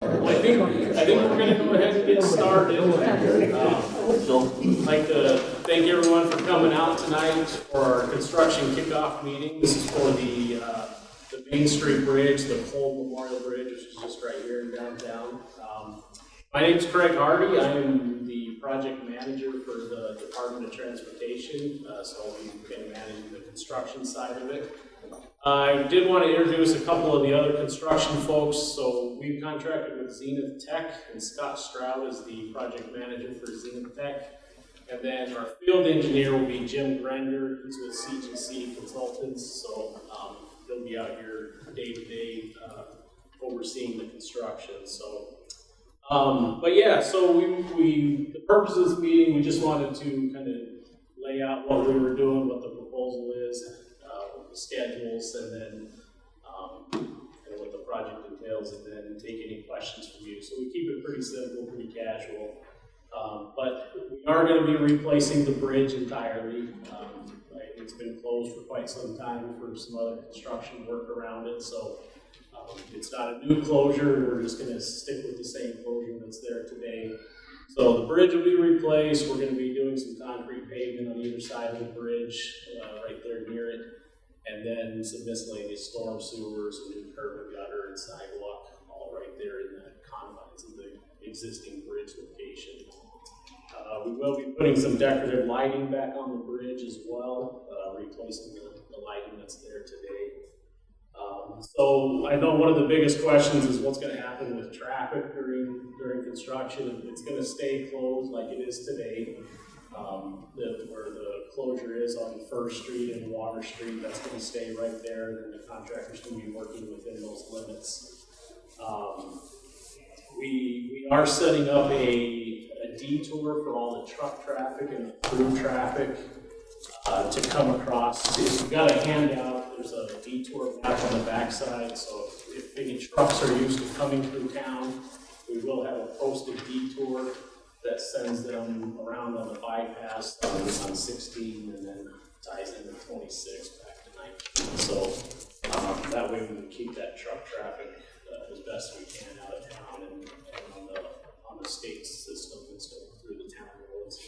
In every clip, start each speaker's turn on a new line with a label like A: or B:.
A: I think we're going to go ahead and get started. I'd like to thank everyone for coming out tonight for our construction kickoff meeting. This is for the Main Street Bridge, the Cole Memorial Bridge, which is just right here in downtown. My name is Craig Hardy. I am the project manager for the Department of Transportation, so I'll be managing the construction side of it. I did want to introduce a couple of the other construction folks. So we've contracted with Zenith Tech, and Scott Stroud is the project manager for Zenith Tech. And then our field engineer will be Jim Grender. He's with CGC Consultants, so he'll be out here day to day overseeing the construction. So, but yeah, so the purpose of this meeting, we just wanted to kind of lay out what we were doing, what the proposal is, the schedules, and then kind of what the project entails, and then take any questions from you. So we keep it pretty simple, pretty casual. But we are going to be replacing the bridge entirely. It's been closed for quite some time for some other construction work around it, so it's not a new closure. We're just going to stick with the same closure that's there today. So the bridge will be replaced. We're going to be doing some concrete pavement on either side of the bridge, right there near it. And then some miscellaneous storm sewers, a new curb and gutter and sidewalk, all right there in the confines of the existing bridge location. We will be putting some decorative lighting back on the bridge as well, replacing the lighting that's there today. So I know one of the biggest questions is what's going to happen with traffic during construction. It's going to stay closed like it is today. Where the closure is on First Street and Water Street, that's going to stay right there, and the contractor's going to be working within those limits. We are setting up a detour for all the truck traffic and the through traffic to come across. If you've got a handout, there's a detour map on the backside, so if any trucks are used to coming through town, we will have a posted detour that sends them around on the bypass on 16 and then ties into 26 back to 19. So that way we can keep that truck traffic as best we can out of town and on the state system instead of through the town roads.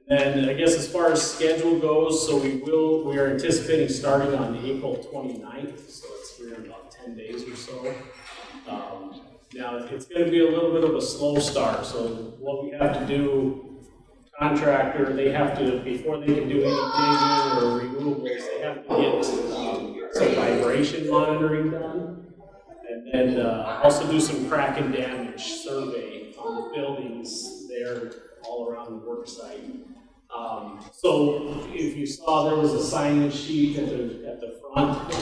A: And then I guess as far as schedule goes, so we are anticipating starting on April 29th, so it's here in about 10 days or so. Now, it's going to be a little bit of a slow start, so what we have to do, contractor, they have to, before they can do any digging or removals, they have to get some vibration monitoring done, and then also do some crack and damage survey on the buildings there all around the work site. So if you saw, there was a sign-in sheet at the front.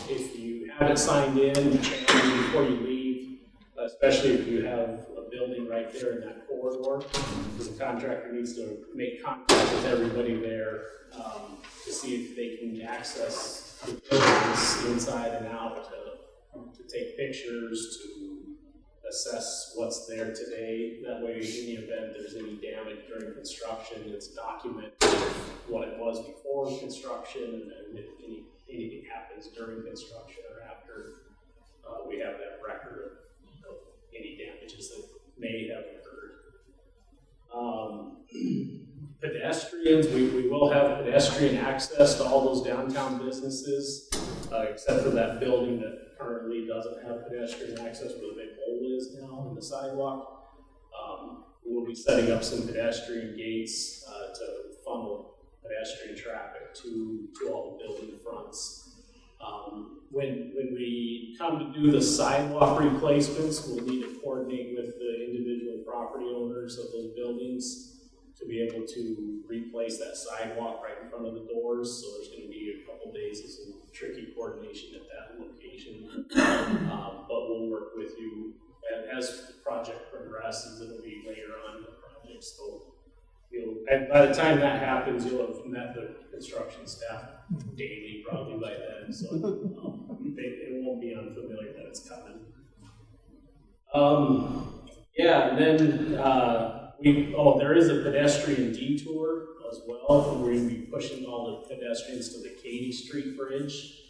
A: If you haven't signed in before you leave, especially if you have a building right there in that corridor, because the contractor needs to make contact with everybody there to see if they can access the buildings inside and out to take pictures, to assess what's there today. That way, in the event there's any damage during construction, it's documented what it was before construction, and then if anything happens during construction or after, we have that record of any damages that may have occurred. Pedestrians, we will have pedestrian access to all those downtown businesses, except for that building that currently doesn't have pedestrian access where the big hole is now in the sidewalk. We will be setting up some pedestrian gates to funnel pedestrian traffic to all the building fronts. When we come to do the sidewalk replacements, we'll need to coordinate with the individual property owners of those buildings to be able to replace that sidewalk right in front of the doors. So there's going to be a couple days of some tricky coordination at that location. But we'll work with you. And as the project progresses, it'll be later on in the project. So and by the time that happens, you'll have met the construction staff daily probably by then. So it won't be unfamiliar that it's coming. Yeah, and then there is a pedestrian detour as well. We're going to be pushing all the pedestrians to the Katy Street Bridge.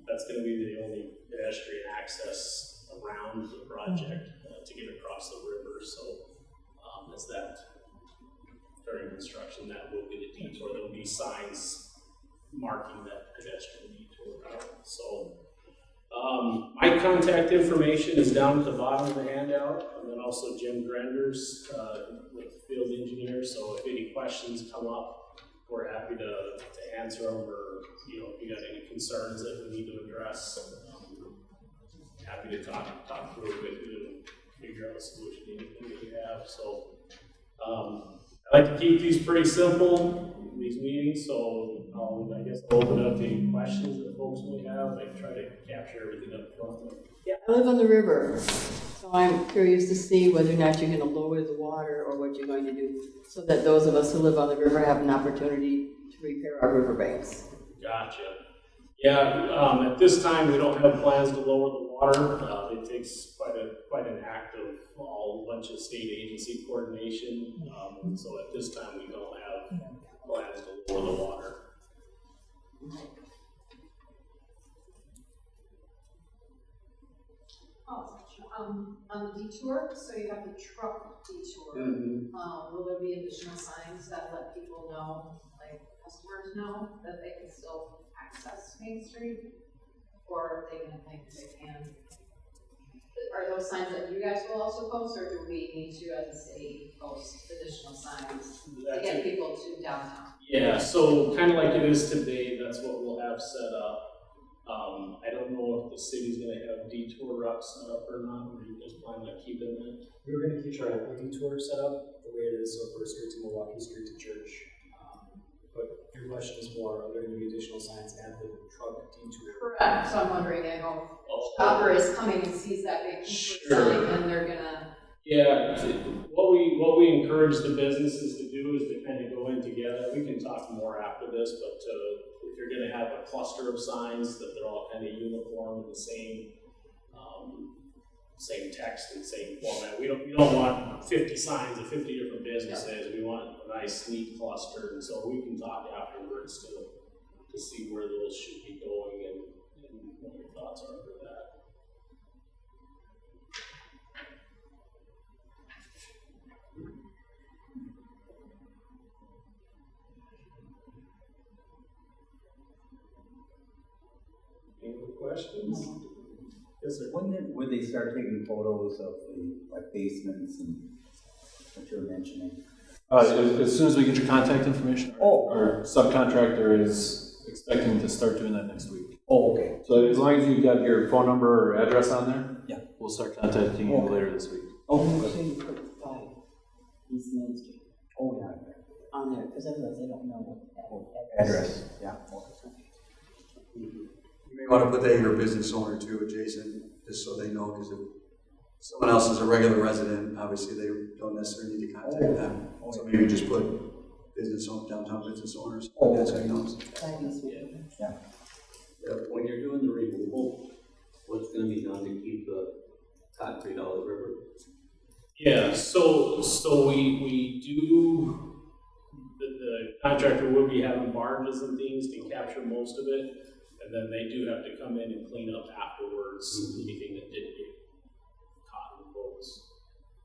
A: That's going to be the only pedestrian access around the project to get across the river. So as that during construction, that will be the detour. There'll be signs marking that pedestrian detour route. So my contact information is down at the bottom of the handout, and then also Jim Grender's with Field Engineer. So if any questions come up, we're happy to answer them, or if you got any concerns that we need to address, happy to talk through it with you and figure out a solution to anything that you have. So I like to keep these pretty simple, these meetings, so I guess I'll open up to any questions that folks may have. I try to capture everything up front.
B: Yeah, I live on the river, so I'm curious to see whether or not you're going to lower the water or what you're going to do so that those of us who live on the river have an opportunity to repair our riverbanks.
A: Gotcha. Yeah, at this time we don't have plans to lower the water. It takes quite an act of a bunch of state agency coordination. So at this time we don't have plans to lower the water.
C: On the detour, so you have the truck detour. Will there be additional signs that let people know, like customers know, that they can still access Main Street? Or are they going to think they can? Are those signs that you guys will also post, or do we need to, as a city, post additional signs to get people to downtown?
A: Yeah, so kind of like it is today, that's what we'll have set up. I don't know if the city's going to have detour routes set up or not, or you just plan on keeping that?
D: We're going to keep our detour set up the way it is, so First Street to Milwaukee Street to Church. But your question is more, are there going to be additional signs at the truck detour?
C: Correct. So I'm wondering, shopper is coming and sees that big detour sign, and they're gonna.
A: Yeah, what we encourage the businesses to do is to kind of go in together. We can talk more after this, but if you're going to have a cluster of signs that they're all kind of uniform in the same text and same format. We don't want 50 signs of 50 different businesses. We want a nice, neat cluster, and so we can talk afterwards to see where those should be going and what your thoughts are for that. Any other questions? Yes, sir.
E: When they start taking photos of the basements and what you're mentioning?
F: As soon as we get your contact information, our subcontractor is expecting to start doing that next week.
E: Oh, okay.
F: So as long as you've got your phone number or address on there,
E: yeah,
F: we'll start contacting you later this week.
B: Oh, make sure you put 5 East Main Street
E: Oh, yeah.
B: on there, because otherwise they don't know what
E: Address, yeah.
G: You may want to put that in your business owner too, adjacent, just so they know, because if someone else is a regular resident, obviously they don't necessarily need to contact them. So maybe just put business owners, downtown business owners, that's how he knows.
B: 5 East Main.
E: Yeah.
H: When you're doing the removal, what's going to be done to keep the concrete out of the river?
A: Yeah, so we do, the contractor will be having barges and things to capture most of it, and then they do have to come in and clean up afterwards, anything that didn't get caught in the boats.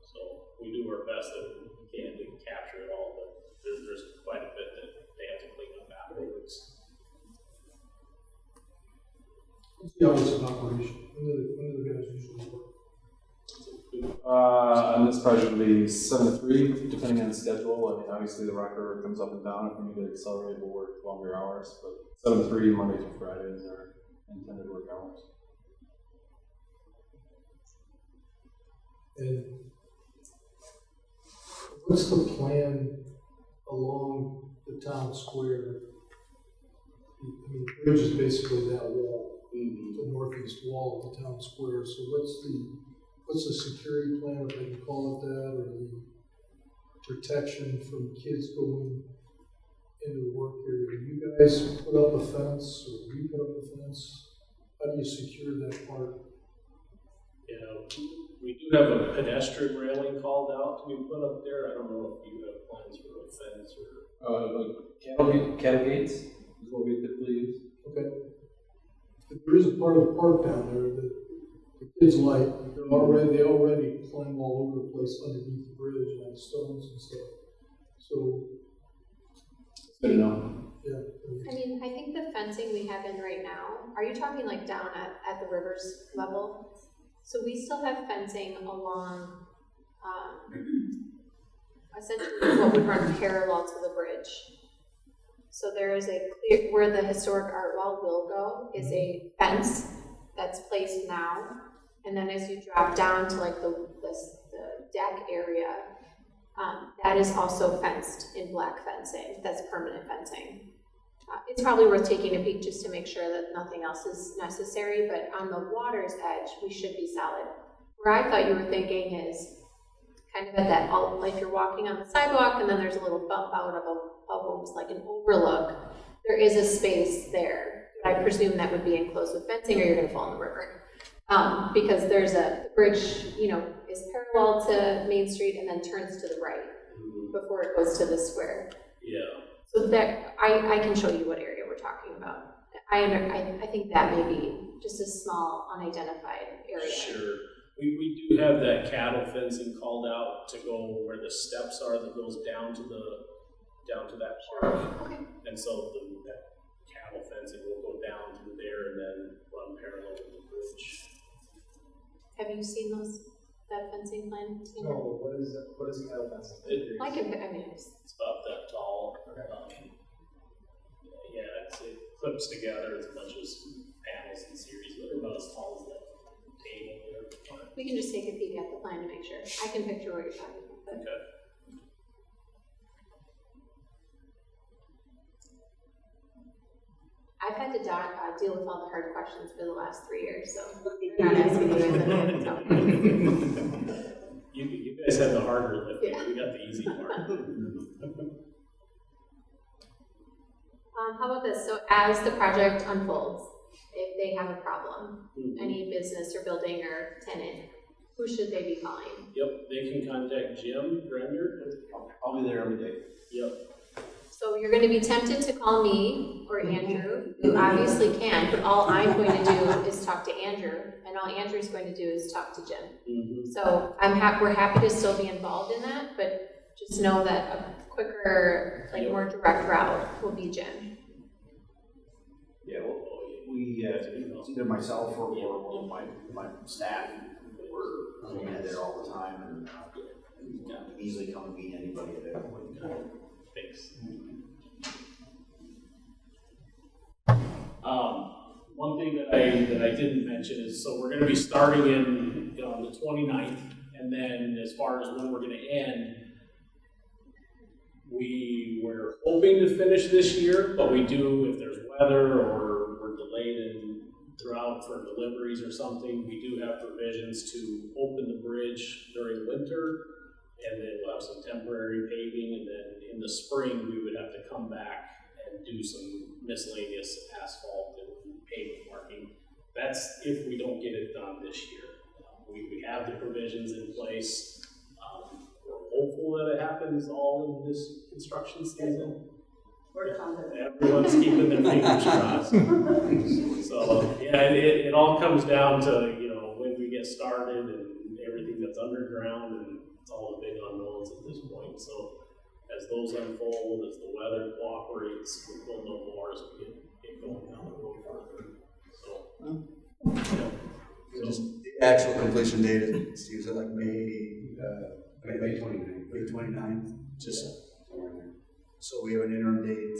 A: So we do our best that we can to capture it all, but there's quite a bit that they have to clean up afterwards.
I: What's the hours of operation? When do the guys usually work?
F: On this project, it'll be 7 to 3, depending on the schedule. I mean, obviously the rock river comes up and down. If we need to accelerate, we'll work longer hours. But 7 to 3, Monday through Friday is our intended work hours.
I: And what's the plan along the town square? I mean, the bridge is basically that wall, the northeast wall of the town square. So what's the security plan, if I can call it that, or the protection from kids going into the work area? Do you guys put up a fence, or do you put up a fence? How do you secure that part?
A: We do have a pedestrian railing called out to be put up there. I don't know if you have plans for a fence or.
F: Cattle gates is what we typically use.
I: Okay. But there is a part of the park down there that It's light, they already climb all over the place underneath the bridge on stones and stuff. So,
F: Good to know.
I: yeah.
C: I mean, I think the fencing we have in right now, are you talking like down at the rivers level? So we still have fencing along, essentially what would run parallel to the bridge. So there is a clear, where the historic art wall will go is a fence that's placed now. And then as you drop down to like the deck area, that is also fenced in black fencing, that's permanent fencing. It's probably worth taking a peek just to make sure that nothing else is necessary, but on the water's edge, we should be solid. Where I thought you were thinking is kind of at that, if you're walking on the sidewalk and then there's a little bump out of almost like an overlook, there is a space there. I presume that would be enclosed with fencing or you're gonna fall in the river. Because there's a bridge, you know, is parallel to Main Street and then turns to the right before it goes to the square.
A: Yeah.
C: So that, I can show you what area we're talking about. I think that may be just a small unidentified area.
A: Sure. We do have that cattle fencing called out to go where the steps are that goes down to that park.
C: Okay.
A: And so that cattle fencing will go down through there and then run parallel to the bridge.
C: Have you seen that fencing plan?
D: No, what is cattle fencing?
A: It's about that tall. Yeah, it clips together. It's a bunch of panels in series, but they're about as tall as that table there.
C: We can just take a peek at the plan to make sure. I can picture what you're talking about. But
A: Okay.
C: I've had to deal with all the hard questions for the last 3 years, so I'm not asking you guys anything to tell me.
A: You guys had the harder lifting.
C: Yeah.
A: We got the easy part.
C: How about this? So as the project unfolds, if they have a problem, any business or building or tenant, who should they be calling?
A: Yep, they can contact Jim Grender.
F: I'll be there every day.
A: Yep.
C: So you're going to be tempted to call me or Andrew. You obviously can, but all I'm going to do is talk to Andrew, and all Andrew's going to do is talk to Jim.
A: Mm-hmm.
C: So we're happy to still be involved in that, but just know that a quicker, more direct route will be Jim.
E: Yeah, well, it's either myself or my staff. We're there all the time and easily come and meet anybody at any point in time.
A: Thanks. One thing that I didn't mention is, so we're gonna be starting on the 29th, and then as far as when we're gonna end, we were hoping to finish this year, but we do, if there's weather or we're delayed throughout for deliveries or something, we do have provisions to open the bridge during winter, and then we'll have some temporary paving, and then in the spring, we would have to come back and do some miscellaneous asphalt and pavement marking. That's if we don't get it done this year. We have the provisions in place. We're hopeful that it happens all in this construction season. Everyone's keeping their fingers crossed. So, yeah, it all comes down to, when we get started and everything that's underground, and it's all the big unknowns at this point. So as those unfold, as the weather cooperates, we'll know more as we get going down the road further. So,
G: Just the actual completion date is usually like May 29th. May 29th, just somewhere in there. So we have an interim date,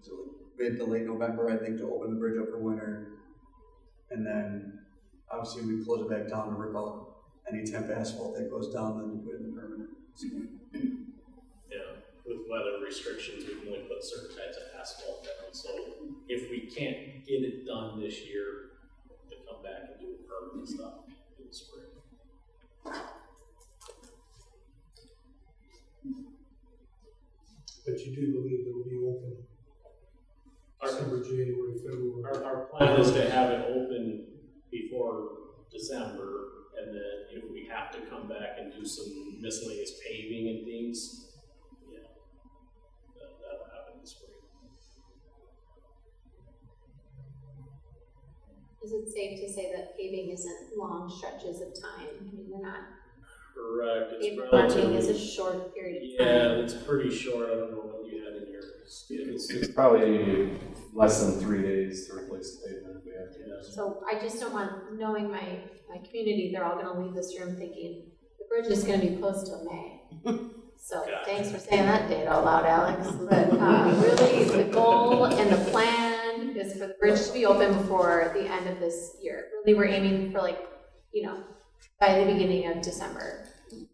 G: so mid to late November, I think, to open the bridge up for winter. And then obviously we close it back down to rip out any temp asphalt that goes down, then we put in the permanent.
A: yeah, with weather restrictions, we can only put certain types of asphalt down. So if we can't get it done this year, to come back and do permanent stuff in the spring.
I: But you do believe it'll be open December, January, February?
A: Our plan is to have it open before December, and then if we have to come back and do some miscellaneous paving and things, that'll happen in the spring.
C: Is it safe to say that paving isn't long stretches of time? I mean, we're not,
A: Correct, it's
C: pavement marking is a
A: relatively,
C: short period of
A: yeah,
C: time.
A: it's pretty short, I don't know what you had in your.
F: It's probably less than 3 days to replace the pavement if we have to.
C: So I just don't want, knowing my community, they're all gonna leave this room thinking, the bridge is gonna be closed till May. So
A: Gotcha.
C: thanks for saying that date out loud, Alex, but really, the goal and the plan is for the bridge to be open before the end of this year. Really, we're aiming for by the beginning of December,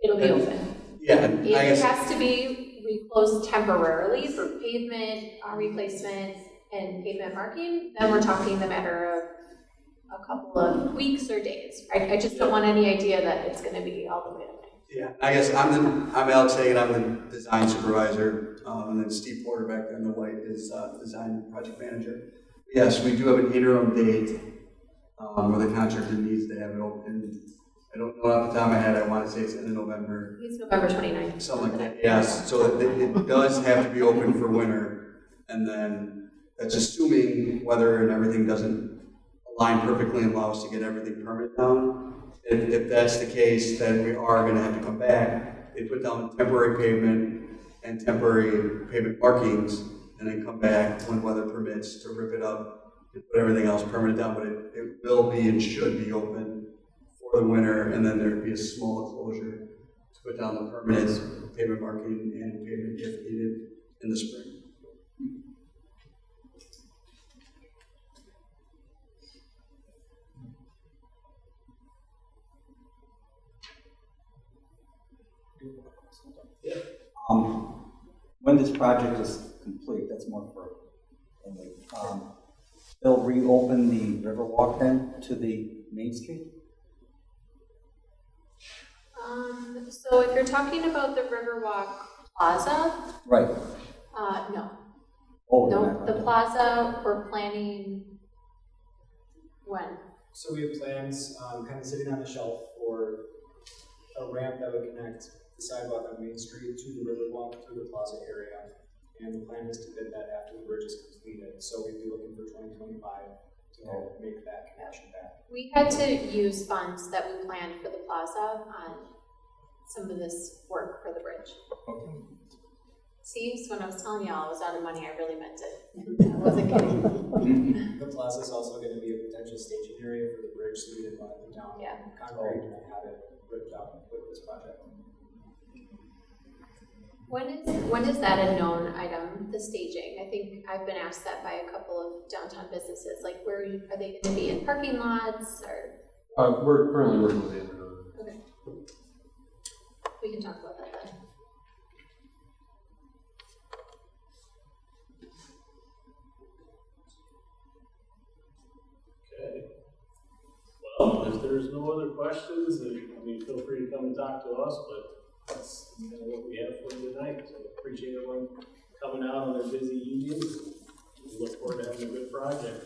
C: it'll be open.
G: Yeah, I
C: If it
G: guess,
C: has to be reclosed temporarily for pavement replacement and pavement marking, then we're talking the matter of a couple of weeks or days. I just don't want any idea that it's gonna be all the way away.
G: yeah, I guess I'm Alex Hagan, I'm the design supervisor, and then Steve Porter back there on the white is design project manager. Yes, we do have an interim date, where the contractor needs to have it open. I don't know off the top of my head, I want to say it's in November,
C: It's November 29th.
G: something like that. Yes, so it does have to be open for winter, and then that's assuming weather and everything doesn't align perfectly and allow us to get everything permanent down. If that's the case, then we are gonna have to come back. They put down temporary pavement and temporary pavement markings, and then come back when weather permits to rip it up and put everything else permanent down, but it will be and should be open for the winter, and then there'd be a small closure to put down the permanent pavement marking and pavement if needed in the spring.
J: When this project is complete, that's more for, they'll reopen the Riverwalk then to the Main Street?
C: So if you're talking about the Riverwalk Plaza,
J: Right.
C: no.
J: Oh,
C: No, the plaza, we're planning when?
D: So we have plans, kind of sitting on the shelf for a ramp that would connect the sidewalk on Main Street to the Riverwalk through the plaza area. And the plan is to bid that after the bridge is completed, so we'd be looking for 2025 to kind of make that connection back.
C: We had to use funds that we planned for the plaza on some of this work for the bridge. See, so when I was telling y'all I was out of money, I really meant it. I wasn't kidding.
D: The plaza is also going to be a potential staging area for the bridge, so we didn't want to put down
C: Yeah.
D: concrete and then have it ripped up with this project.
C: When is that a known item, the staging? I think I've been asked that by a couple of downtown businesses, like where are they gonna be, in parking lots or?
F: We're currently working with the Inter.
C: Okay. We can talk about that then.
A: Okay. Well, if there's no other questions, then, feel free to come and talk to us, but that's kind of what we have for you tonight. So appreciate everyone coming out on their busy evenings. We look forward to having a good project.